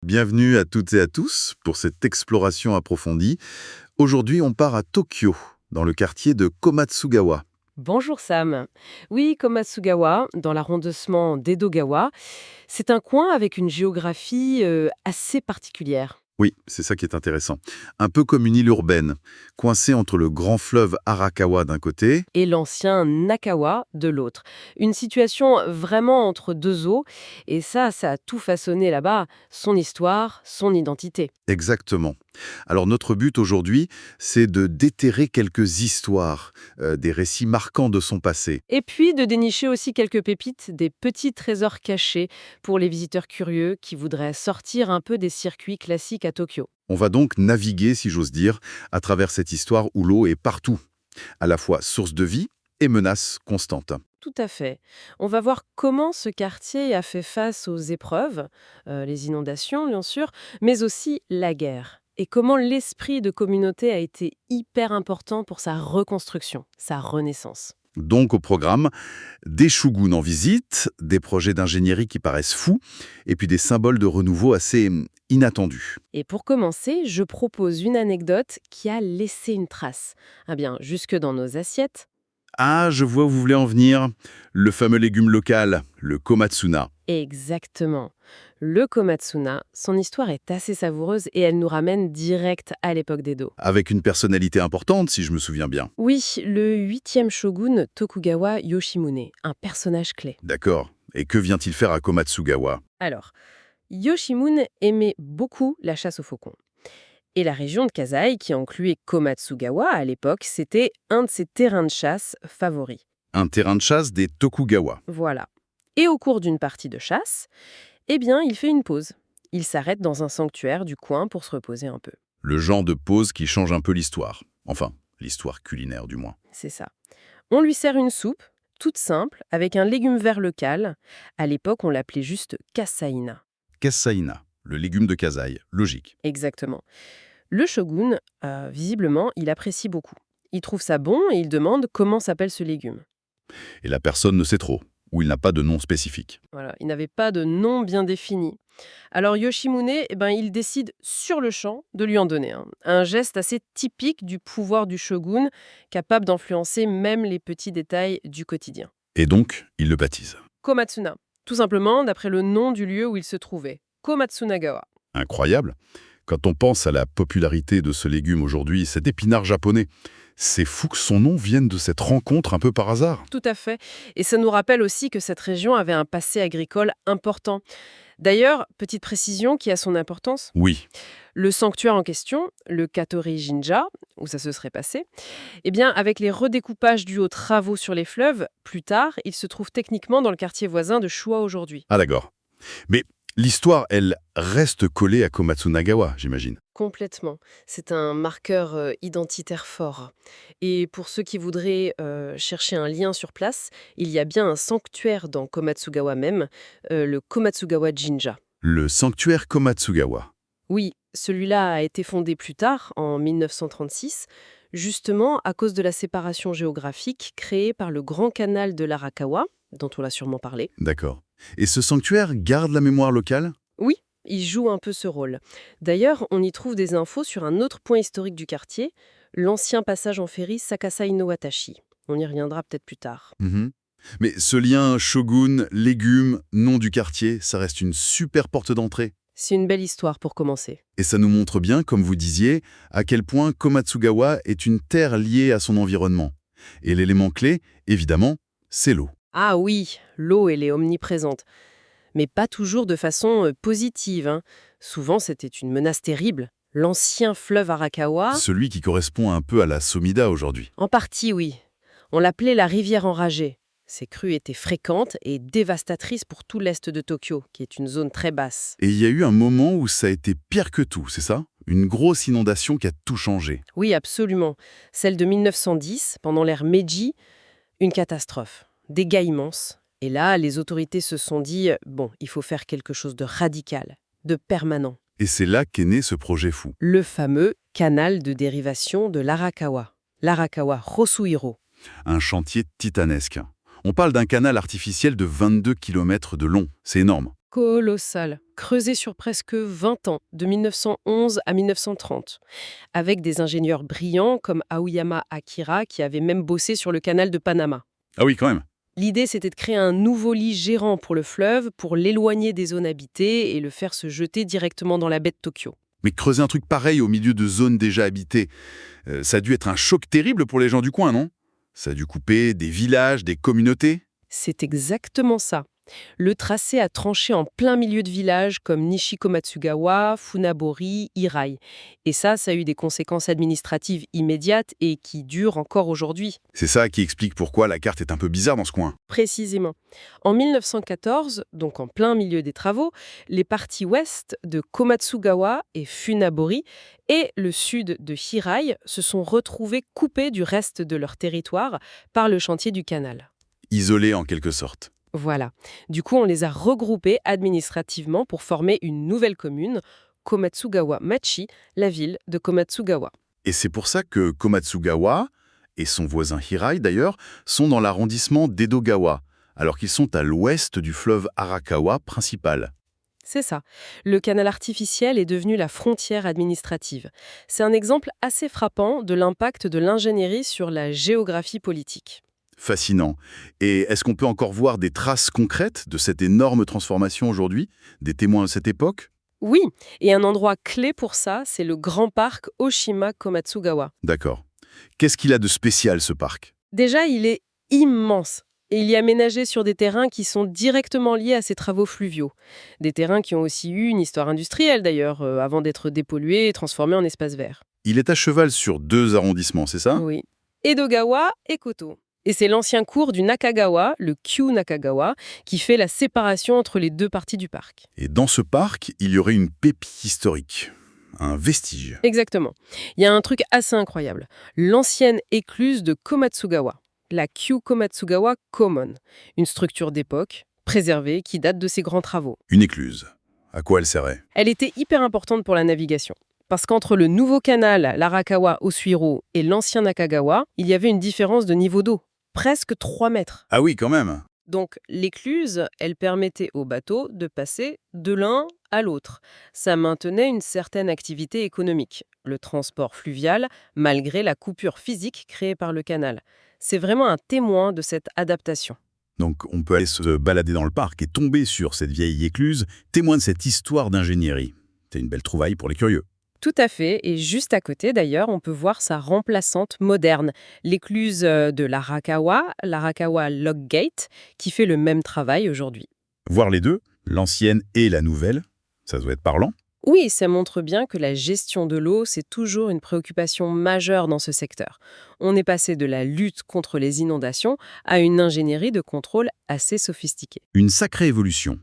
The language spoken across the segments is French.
Bienvenue à toutes et à tous pour cette exploration approfondie. Aujourd'hui, on part à Tokyo, dans le quartier de Komatsugawa. Bonjour Sam. Oui, Komatsugawa, dans l'arrondissement d'Edogawa, c'est un coin avec une géographie assez particulière. Oui, c'est ça qui est intéressant. Un peu comme une île urbaine, coincée entre le grand fleuve Arakawa d'un côté. Et l'ancien Nakawa de l'autre. Une situation vraiment entre deux eaux, et ça a tout façonné là-bas, son histoire, son identité. Exactement. Alors notre but aujourd'hui, c'est de déterrer quelques histoires, des récits marquants de son passé. Et puis de dénicher aussi quelques pépites, des petits trésors cachés pour les visiteurs curieux qui voudraient sortir un peu des circuits classiques à Tokyo. On va donc naviguer, si j'ose dire, à travers cette histoire où l'eau est partout, à la fois source de vie et menace constante. Tout à fait. On va voir comment ce quartier a fait face aux épreuves, les inondations bien sûr, mais aussi la guerre. Et comment l'esprit de communauté a été hyper important pour sa reconstruction, sa renaissance. Donc au programme, des shoguns en visite, des projets d'ingénierie qui paraissent fous, et puis des symboles de renouveau assez inattendus. Et pour commencer, je propose une anecdote qui a laissé une trace. Ah bien, jusque dans nos assiettes. Ah, je vois où vous voulez en venir. Le fameux légume local, le komatsuna. Exactement. Le Komatsuna, son histoire est assez savoureuse et elle nous ramène direct à l'époque d'Edo. Avec une personnalité importante, si je me souviens bien. Oui, le huitième shogun Tokugawa Yoshimune, un personnage clé. D'accord. Et que vient-il faire à Komatsugawa? Alors, Yoshimune aimait beaucoup la chasse aux faucons. Et la région de Kasai, qui incluait Komatsugawa à l'époque, c'était un de ses terrains de chasse favoris. Un terrain de chasse des Tokugawa. Voilà. Et au cours d'une partie de chasse, eh bien, il fait une pause. Il s'arrête dans un sanctuaire du coin pour se reposer un peu. Le genre de pause qui change un peu l'histoire. Enfin, l'histoire culinaire du moins. C'est ça. On lui sert une soupe, toute simple, avec un légume vert local. À l'époque, on l'appelait juste kassaïna. Kassaïna, le légume de Kasai. Logique. Exactement. Le shogun, visiblement, il apprécie beaucoup. Il trouve ça bon et il demande comment s'appelle ce légume. Et la personne ne sait trop, ou il n'a pas de nom spécifique. Voilà, il n'avait pas de nom bien défini. Alors Yoshimune, il décide sur le champ de lui en donner un. Un geste assez typique du pouvoir du shogun, capable d'influencer même les petits détails du quotidien. Et donc, il le baptise. Komatsuna, tout simplement d'après le nom du lieu où il se trouvait. Komatsunagawa. Incroyable. Quand on pense à la popularité de ce légume aujourd'hui, cet épinard japonais, c'est fou que son nom vienne de cette rencontre un peu par hasard. Tout à fait. Et ça nous rappelle aussi que cette région avait un passé agricole important. D'ailleurs, petite précision qui a son importance, Oui, le sanctuaire en question, le Katori Jinja, où ça se serait passé, eh bien, avec les redécoupages dus aux travaux sur les fleuves, plus tard, il se trouve techniquement dans le quartier voisin de Shua aujourd'hui. ah d'accord. Mais l'histoire, elle, reste collée à Komatsunagawa, j'imagine. Complètement. C'est un marqueur identitaire fort. Et pour ceux qui voudraient chercher un lien sur place, il y a bien un sanctuaire dans Komatsugawa même, le Komatsugawa Jinja. Le sanctuaire Komatsugawa. Oui, celui-là a été fondé plus tard, en 1936, justement à cause de la séparation géographique créée par le grand canal de l'Arakawa, dont on l'a sûrement parlé. D'accord. Et ce sanctuaire garde la mémoire locale? Oui, il joue un peu ce rôle. D'ailleurs, on y trouve des infos sur un autre point historique du quartier, l'ancien passage en ferry Sakasai no Watashi. On y reviendra peut-être plus tard. Mhm. Mais ce lien shogun, légumes, nom du quartier, ça reste une super porte d'entrée. C'est une belle histoire pour commencer. Et ça nous montre bien, comme vous disiez, à quel point Komatsugawa est une terre liée à son environnement. Et l'élément clé, évidemment, c'est l'eau. Ah oui, l'eau, elle est omniprésente. Mais pas toujours de façon positive, hein. Souvent, c'était une menace terrible. L'ancien fleuve Arakawa, Celui qui correspond un peu à la Somida aujourd'hui. en partie, oui. On l'appelait la rivière enragée. Ces crues étaient fréquentes et dévastatrices pour tout l'est de Tokyo, qui est une zone très basse. Et il y a eu un moment où ça a été pire que tout, c'est ça? Une grosse inondation qui a tout changé. Oui, absolument. Celle de 1910, pendant l'ère Meiji, une catastrophe. Dégâts immenses. Et là, les autorités se sont dit, bon, il faut faire quelque chose de radical, de permanent. Et c'est là qu'est né ce projet fou. Le fameux canal de dérivation de l'Arakawa Hosuhiro. Un chantier titanesque. On parle d'un canal artificiel de 22 km de long. C'est énorme. Colossal, creusé sur presque 20 ans, de 1911 à 1930, avec des ingénieurs brillants comme Aoyama Akira qui avait même bossé sur le canal de Panama. Ah oui, quand même. L'idée, c'était de créer un nouveau lit gérant pour le fleuve, pour l'éloigner des zones habitées et le faire se jeter directement dans la baie de Tokyo. Mais creuser un truc pareil au milieu de zones déjà habitées, ça a dû être un choc terrible pour les gens du coin, non? Ça a dû couper des villages, des communautés. C'est exactement ça. Le tracé a tranché en plein milieu de villages comme Nishikomatsugawa, Funabori, Irai. Et ça a eu des conséquences administratives immédiates et qui durent encore aujourd'hui. C'est ça qui explique pourquoi la carte est un peu bizarre dans ce coin. Précisément. En 1914, donc en plein milieu des travaux, les parties ouest de Komatsugawa et Funabori et le sud de Hirai se sont retrouvés coupés du reste de leur territoire par le chantier du canal. Isolé en quelque sorte. Voilà. Du coup, on les a regroupés administrativement pour former une nouvelle commune, Komatsugawa-machi, la ville de Komatsugawa. Et c'est pour ça que Komatsugawa, et son voisin Hirai d'ailleurs, sont dans l'arrondissement d'Edogawa, alors qu'ils sont à l'ouest du fleuve Arakawa principal. C'est ça. Le canal artificiel est devenu la frontière administrative. C'est un exemple assez frappant de l'impact de l'ingénierie sur la géographie politique. Fascinant. Et est-ce qu'on peut encore voir des traces concrètes de cette énorme transformation aujourd'hui, des témoins de cette époque? Oui, et un endroit clé pour ça, c'est le grand parc Oshima-Komatsugawa. D'accord. Qu'est-ce qu'il a de spécial, ce parc? Déjà, il est immense. Et il est aménagé sur des terrains qui sont directement liés à ces travaux fluviaux. Des terrains qui ont aussi eu une histoire industrielle d'ailleurs, avant d'être dépollués et transformés en espaces verts. Il est à cheval sur 2 arrondissements, c'est ça? Oui. Edogawa et Koto. Et c'est l'ancien cours du Nakagawa, le Kyu Nakagawa, qui fait la séparation entre les deux parties du parc. Et dans ce parc, il y aurait une pépite historique, un vestige. Exactement. Il y a un truc assez incroyable. L'ancienne écluse de Komatsugawa, la Kyu Komatsugawa Common, une structure d'époque, préservée, qui date de ses grands travaux. Une écluse. À quoi elle servait? Elle était hyper importante pour la navigation. Parce qu'entre le nouveau canal, l'Arakawa-Osuiro, et l'ancien Nakagawa, il y avait une différence de niveau d'eau. Presque 3 mètres. Ah oui, quand même. Donc l'écluse, elle permettait aux bateaux de passer de l'un à l'autre. Ça maintenait une certaine activité économique, le transport fluvial, malgré la coupure physique créée par le canal. C'est vraiment un témoin de cette adaptation. Donc on peut aller se balader dans le parc et tomber sur cette vieille écluse, témoin de cette histoire d'ingénierie. C'est une belle trouvaille pour les curieux. Tout à fait, et juste à côté d'ailleurs, on peut voir sa remplaçante moderne, l'écluse de l'Arakawa Lock Gate, qui fait le même travail aujourd'hui. Voir les deux, l'ancienne et la nouvelle, ça doit être parlant. Oui, ça montre bien que la gestion de l'eau, c'est toujours une préoccupation majeure dans ce secteur. On est passé de la lutte contre les inondations à une ingénierie de contrôle assez sophistiquée. Une sacrée évolution.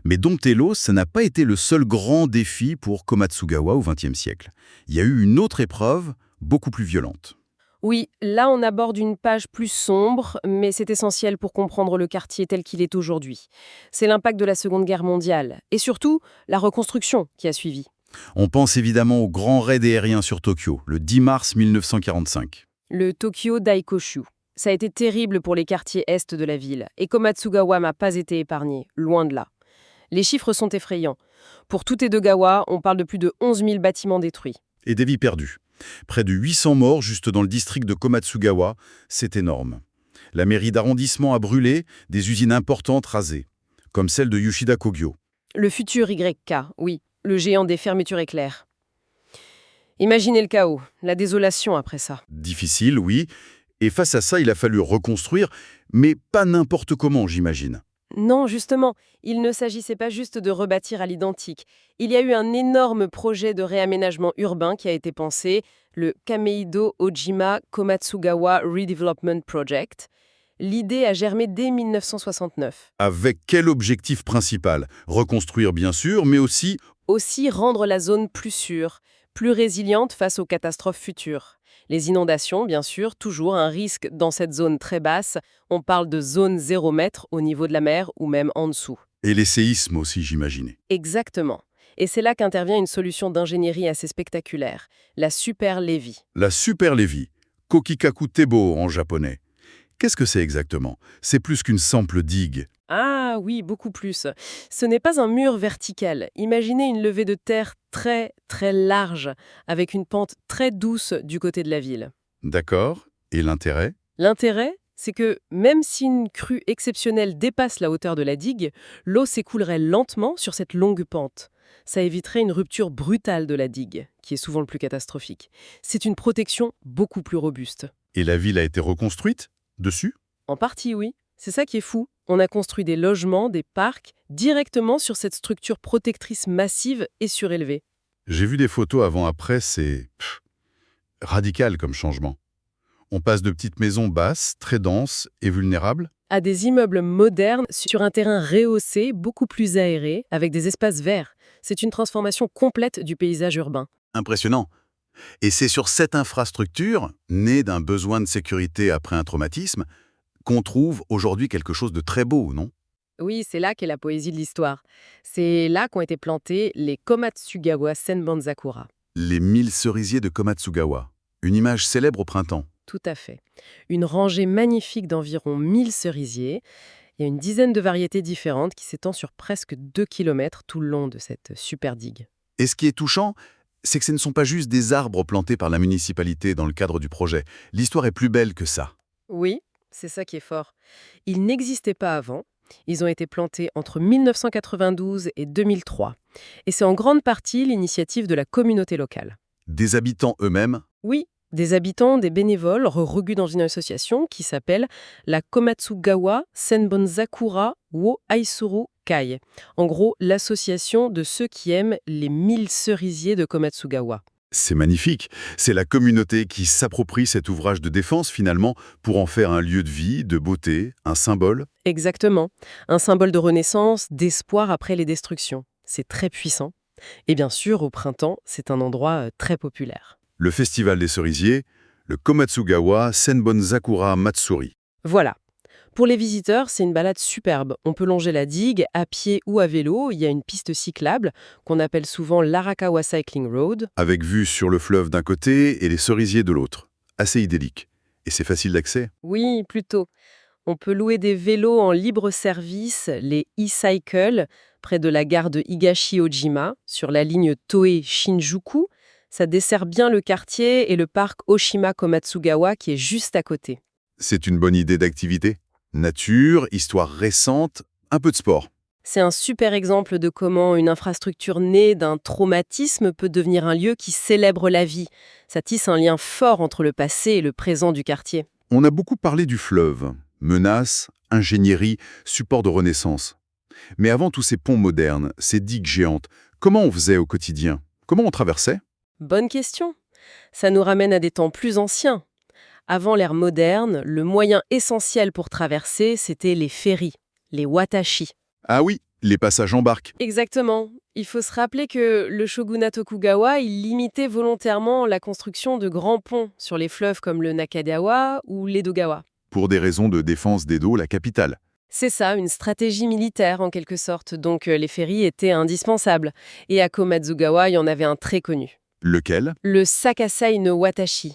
Mais dompter l'eau, ça n'a pas été le seul grand défi pour Komatsugawa au XXe siècle. Il y a eu une autre épreuve, beaucoup plus violente. Oui, là on aborde une page plus sombre, mais c'est essentiel pour comprendre le quartier tel qu'il est aujourd'hui. C'est l'impact de la Seconde Guerre mondiale, et surtout la reconstruction qui a suivi. On pense évidemment au grand raid aérien sur Tokyo, le 10 mars 1945. Le Tokyo Daikoshu. Ça a été terrible pour les quartiers est de la ville, et Komatsugawa n'a pas été épargné, loin de là. Les chiffres sont effrayants. Pour tout Edogawa, on parle de plus de 11 000 bâtiments détruits. Et des vies perdues. Près de 800 morts juste dans le district de Komatsugawa, c'est énorme. La mairie d'arrondissement a brûlé, des usines importantes rasées, comme celle de Yoshida Kogyo. Le futur YK, oui, le géant des fermetures éclairs. Imaginez le chaos, la désolation après ça. Difficile, oui. Et face à ça, il a fallu reconstruire, mais pas n'importe comment, j'imagine. Non, justement, il ne s'agissait pas juste de rebâtir à l'identique. Il y a eu un énorme projet de réaménagement urbain qui a été pensé, le Kameido Ojima Komatsugawa Redevelopment Project. L'idée a germé dès 1969. Avec quel objectif principal? Reconstruire, bien sûr, mais aussi... Aussi rendre la zone plus sûre, plus résiliente face aux catastrophes futures. Les inondations, bien sûr, toujours un risque dans cette zone très basse. On parle de zone 0 mètre au niveau de la mer ou même en dessous. Et les séismes aussi, j'imaginais. Exactement. Et c'est là qu'intervient une solution d'ingénierie assez spectaculaire, la super Levee. La super Levee, Kokikaku Tebo en japonais. Qu'est-ce que c'est exactement? C'est plus qu'une simple digue. Ah oui, beaucoup plus. Ce n'est pas un mur vertical. Imaginez une levée de terre très, très large, avec une pente très douce du côté de la ville. D'accord. Et l'intérêt? L'intérêt, c'est que même si une crue exceptionnelle dépasse la hauteur de la digue, l'eau s'écoulerait lentement sur cette longue pente. Ça éviterait une rupture brutale de la digue, qui est souvent le plus catastrophique. C'est une protection beaucoup plus robuste. Et la ville a été reconstruite? Dessus? En partie, oui. C'est ça qui est fou. On a construit des logements, des parcs, directement sur cette structure protectrice massive et surélevée. J'ai vu des photos avant-après, c'est radical comme changement. On passe de petites maisons basses, très denses et vulnérables, À des immeubles modernes sur un terrain rehaussé, beaucoup plus aéré, avec des espaces verts. C'est une transformation complète du paysage urbain. impressionnant. Et c'est sur cette infrastructure, née d'un besoin de sécurité après un traumatisme, qu'on trouve aujourd'hui quelque chose de très beau, non? Oui, c'est là qu'est la poésie de l'histoire. C'est là qu'ont été plantés les Komatsugawa Senbonzakura. Les 1000 cerisiers de Komatsugawa. Une image célèbre au printemps. Tout à fait. Une rangée magnifique d'environ 1000 cerisiers. Il y a une dizaine de variétés différentes qui s'étend sur presque 2 kilomètres tout le long de cette super digue. Et ce qui est touchant, c'est que ce ne sont pas juste des arbres plantés par la municipalité dans le cadre du projet. L'histoire est plus belle que ça. Oui, c'est ça qui est fort. Ils n'existaient pas avant. Ils ont été plantés entre 1992 et 2003. Et c'est en grande partie l'initiative de la communauté locale. Des habitants eux-mêmes. Oui, des habitants, des bénévoles regroupés dans une association qui s'appelle la Komatsugawa Senbonzakura wo Aisuru Kai. En gros, l'association de ceux qui aiment les 1000 cerisiers de Komatsugawa. C'est magnifique. C'est la communauté qui s'approprie cet ouvrage de défense finalement pour en faire un lieu de vie, de beauté, un symbole. Exactement. Un symbole de renaissance, d'espoir après les destructions. C'est très puissant. Et bien sûr, au printemps, c'est un endroit très populaire. Le festival des cerisiers, le Komatsugawa Senbonzakura Matsuri. Voilà. Pour les visiteurs, c'est une balade superbe. On peut longer la digue à pied ou à vélo. Il y a une piste cyclable qu'on appelle souvent l'Arakawa Cycling Road. Avec vue sur le fleuve d'un côté et les cerisiers de l'autre. Assez idyllique. Et c'est facile d'accès. Oui, plutôt. On peut louer des vélos en libre service, les e-cycle, près de la gare de Higashi-Ojima, sur la ligne Toei-Shinjuku. Ça dessert bien le quartier et le parc Oshima-Komatsugawa qui est juste à côté. C'est une bonne idée d'activité. Nature, histoire récente, un peu de sport. C'est un super exemple de comment une infrastructure née d'un traumatisme peut devenir un lieu qui célèbre la vie. Ça tisse un lien fort entre le passé et le présent du quartier. On a beaucoup parlé du fleuve. Menaces, ingénierie, support de renaissance. Mais avant tous ces ponts modernes, ces digues géantes, comment on faisait au quotidien? Comment on traversait? Bonne question. Ça nous ramène à des temps plus anciens. Avant l'ère moderne, le moyen essentiel pour traverser, c'était les ferrys, les watashi. Ah oui, les passages en barque. Exactement. Il faut se rappeler que le shogunat Tokugawa, il limitait volontairement la construction de grands ponts sur les fleuves comme le Nakagawa ou l'Edogawa. Pour des raisons de défense d'Edo, la capitale. C'est ça, une stratégie militaire en quelque sorte, donc les ferrys étaient indispensables. Et à Komatsugawa, il y en avait un très connu. Lequel? Le Sakasai no Watashi.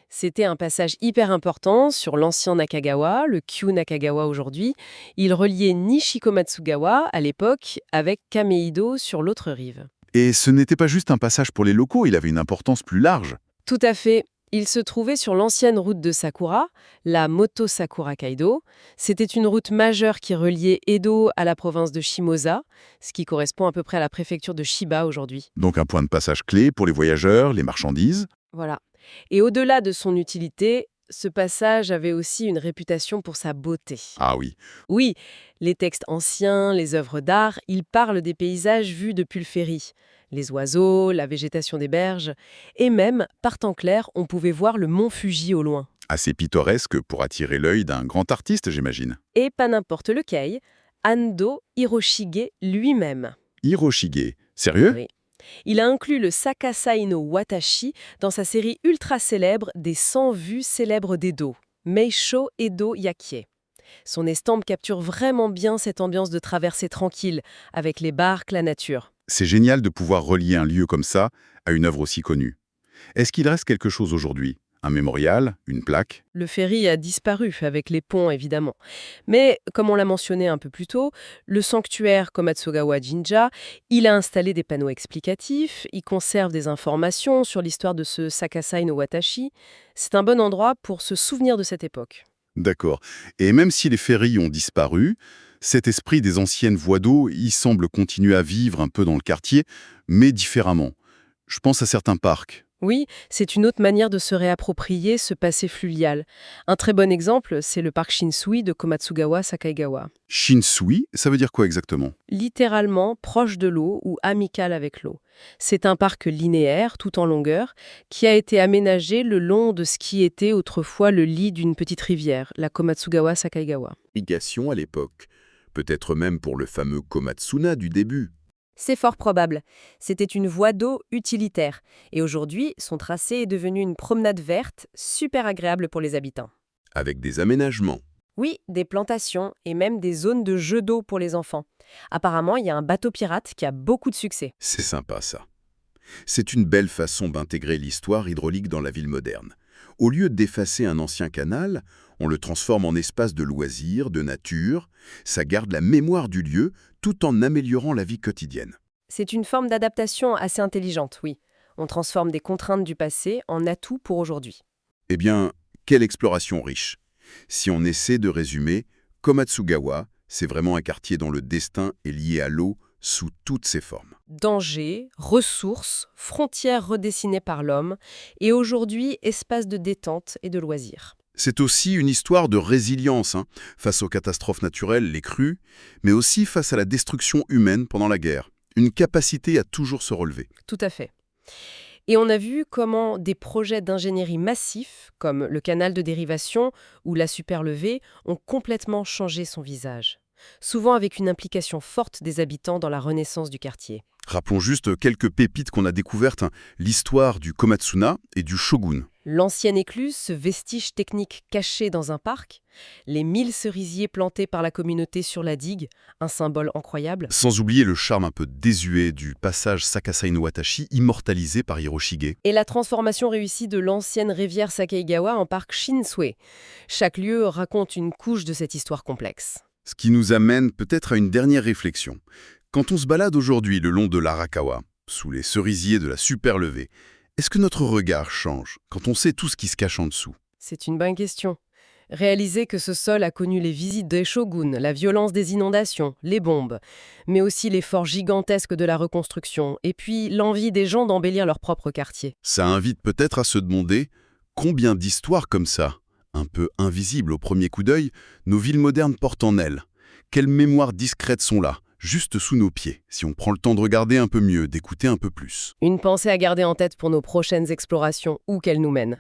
C'était un passage hyper important sur l'ancien Nakagawa, le Kyu Nakagawa aujourd'hui. Il reliait Nishikomatsugawa à l'époque avec Kameido sur l'autre rive. Et ce n'était pas juste un passage pour les locaux, il avait une importance plus large. Tout à fait. Il se trouvait sur l'ancienne route de Sakura, la Moto Sakura Kaido. C'était une route majeure qui reliait Edo à la province de Shimoza, ce qui correspond à peu près à la préfecture de Chiba aujourd'hui. Donc un point de passage clé pour les voyageurs, les marchandises. Voilà. Et au-delà de son utilité, ce passage avait aussi une réputation pour sa beauté. Ah oui. Oui, les textes anciens, les œuvres d'art, ils parlent des paysages vus depuis le ferry. Les oiseaux, la végétation des berges. Et même, par temps clair, on pouvait voir le mont Fuji au loin. Assez pittoresque pour attirer l'œil d'un grand artiste, j'imagine. Et pas n'importe lequel, Ando Hiroshige lui-même. Hiroshige. Sérieux? Oui. Il a inclus le Sakasai no Watashi dans sa série ultra célèbre des 100 vues célèbres d'Edo, Meisho Edo Yakie. Son estampe capture vraiment bien cette ambiance de traversée tranquille, avec les barques, la nature. C'est génial de pouvoir relier un lieu comme ça à une œuvre aussi connue. Est-ce qu'il reste quelque chose aujourd'hui? Un mémorial, une plaque. Le ferry a disparu, avec les ponts évidemment. Mais, comme on l'a mentionné un peu plus tôt, le sanctuaire Komatsugawa Jinja, il a installé des panneaux explicatifs, il conserve des informations sur l'histoire de ce Sakasai no Watashi. C'est un bon endroit pour se souvenir de cette époque. D'accord. Et même si les ferries ont disparu, cet esprit des anciennes voies d'eau, il semble continuer à vivre un peu dans le quartier, mais différemment. Je pense à certains parcs. Oui, c'est une autre manière de se réapproprier ce passé fluvial. Un très bon exemple, c'est le parc Shinsui de Komatsugawa Sakaigawa. Shinsui, ça veut dire quoi exactement? Littéralement proche de l'eau ou amical avec l'eau. C'est un parc linéaire, tout en longueur, qui a été aménagé le long de ce qui était autrefois le lit d'une petite rivière, la Komatsugawa Sakaigawa. Irrigation à l'époque. Peut-être même pour le fameux Komatsuna du début. C'est fort probable. C'était une voie d'eau utilitaire. Et aujourd'hui, son tracé est devenu une promenade verte, super agréable pour les habitants. Avec des aménagements. Oui, des plantations et même des zones de jeux d'eau pour les enfants. Apparemment, il y a un bateau pirate qui a beaucoup de succès. C'est sympa ça. C'est une belle façon d'intégrer l'histoire hydraulique dans la ville moderne. Au lieu d'effacer un ancien canal, on le transforme en espace de loisirs, de nature. Ça garde la mémoire du lieu tout en améliorant la vie quotidienne. C'est une forme d'adaptation assez intelligente, oui. On transforme des contraintes du passé en atouts pour aujourd'hui. Eh bien, quelle exploration riche. Si on essaie de résumer, Komatsugawa, c'est vraiment un quartier dont le destin est lié à l'eau sous toutes ses formes. Dangers, ressources, frontières redessinées par l'homme, et aujourd'hui espace de détente et de loisirs. C'est aussi une histoire de résilience, face aux catastrophes naturelles, les crues, mais aussi face à la destruction humaine pendant la guerre. Une capacité à toujours se relever. Tout à fait. Et on a vu comment des projets d'ingénierie massifs, comme le canal de dérivation ou la superlevée, ont complètement changé son visage. Souvent avec une implication forte des habitants dans la renaissance du quartier. Rappelons juste quelques pépites qu'on a découvertes, l'histoire du Komatsuna et du Shogun. L'ancienne écluse, ce vestige technique caché dans un parc, les 1000 cerisiers plantés par la communauté sur la digue, un symbole incroyable. Sans oublier le charme un peu désuet du passage Sakasai no Watashi immortalisé par Hiroshige. Et la transformation réussie de l'ancienne rivière Sakaigawa en parc Shinsui. Chaque lieu raconte une couche de cette histoire complexe. Ce qui nous amène peut-être à une dernière réflexion. Quand on se balade aujourd'hui le long de l'Arakawa, sous les cerisiers de la superlevée, est-ce que notre regard change quand on sait tout ce qui se cache en dessous? C'est une bonne question. Réaliser que ce sol a connu les visites des shoguns, la violence des inondations, les bombes, mais aussi l'effort gigantesque de la reconstruction, et puis l'envie des gens d'embellir leur propre quartier. Ça invite peut-être à se demander combien d'histoires comme ça, un peu invisibles au premier coup d'œil, nos villes modernes portent en elles. Quelles mémoires discrètes sont là, juste sous nos pieds, si on prend le temps de regarder un peu mieux, d'écouter un peu plus. Une pensée à garder en tête pour nos prochaines explorations, où qu'elles nous mènent.